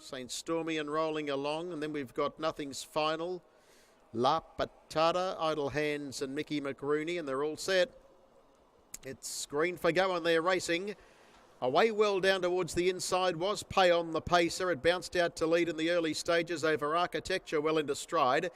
St. Stormy and rolling along. And then we've got Nothing's Final, La Patata, Idle Hands and Mickey McRooney, and they're all set. It's green for go and they're racing. Away well down towards the inside was Pay on the Pacer. It bounced out to lead in the early stages over Architecture well into stride.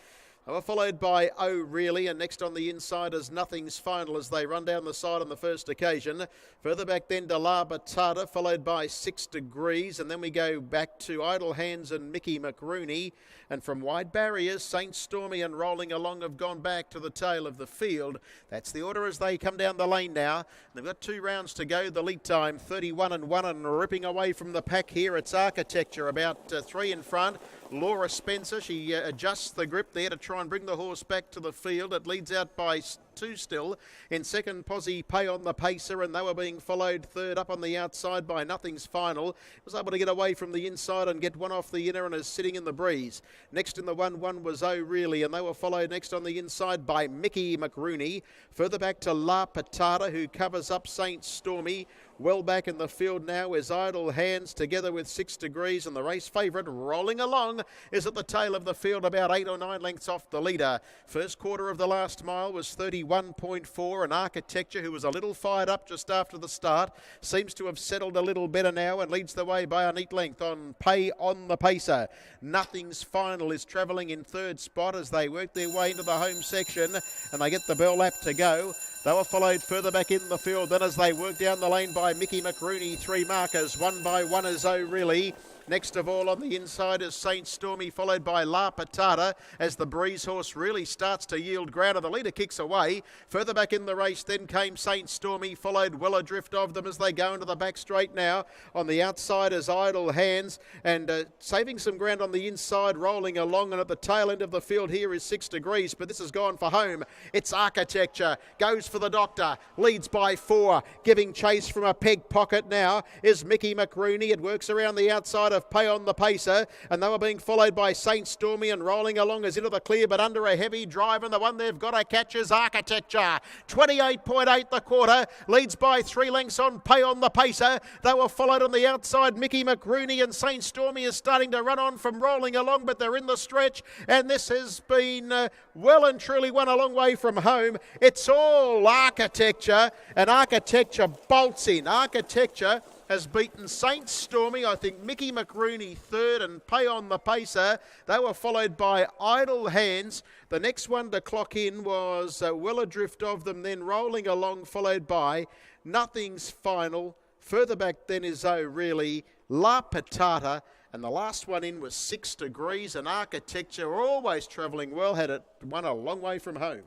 They were followed by Oh Really, and next on the inside is Nothing's Final as they run down the side on the first occasion. Further back then to La Batata, followed by 6 Degrees, and then we go back to Idle Hands and Mickey McRooney. And from wide barriers, St. Stormy and rolling along have gone back to the tail of the field. That's the order as they come down the lane now. They've got 2 rounds to go. The lead time 31 and 1, and ripping away from the pack here. It's Architecture about 3 in front. Laura Spencer, she adjusts the grip there to try and bring the horse back to the field. It leads out by 2 still. In second, Posy Pay on the Pacer, and they were being followed third up on the outside by Nothing's Final. Was able to get away from the inside and get one off the inner and is sitting in the breeze. Next in the 1-1 was Oh Really, and they were followed next on the inside by Mickey McRooney. Further back to La Patata, who covers up St. Stormy. Well back in the field now is Idle Hands together with 6 Degrees, and the race favourite rolling along is at the tail of the field about 8 or 9 lengths off the leader. First quarter of the last mile was 31.4, and Architecture, who was a little fired up just after the start, seems to have settled a little better now and leads the way by a neat length on Pay on the Pacer. Nothing's Final is travelling in third spot as they work their way into the home section, and they get the bell lap to go. They were followed further back in the field. Then as they work down the lane by Mickey McRooney, 3 markers. 1 by 1 is Oh Really. Next of all on the inside is St. Stormy, followed by La Patata as the breeze horse really starts to yield ground and the leader kicks away. Further back in the race then came St. Stormy, followed well adrift of them as they go into the back straight now. On the outside is Idle Hands, and saving some ground on the inside, rolling along, and at the tail end of the field here is 6 Degrees, but this has gone for home. It's Architecture, goes for the doctor, leads by 4, giving chase from a peg pocket now is Mickey McRooney. It works around the outside of Pay on the Pacer, and they were being followed by St. Stormy and rolling along as into the clear, but under a heavy drive, and the one they've got to catch is Architecture. 28.8 the quarter, leads by 3 lengths on Pay on the Pacer. They were followed on the outside, Mickey McRooney, and St. Stormy is starting to run on from rolling along, but they're in the stretch, and this has been well and truly won a long way from home. It's all Architecture, and Architecture bolts in. Architecture has beaten St. Stormy, I think Mickey McRooney third, and Pay on the Pacer. They were followed by Idle Hands. The next one to clock in was well adrift of them, then rolling along, followed by Nothing's Final. Further back then is Oh Really, La Patata, and the last one in was 6 Degrees, and Architecture, always travelling well, had it won a long way from home.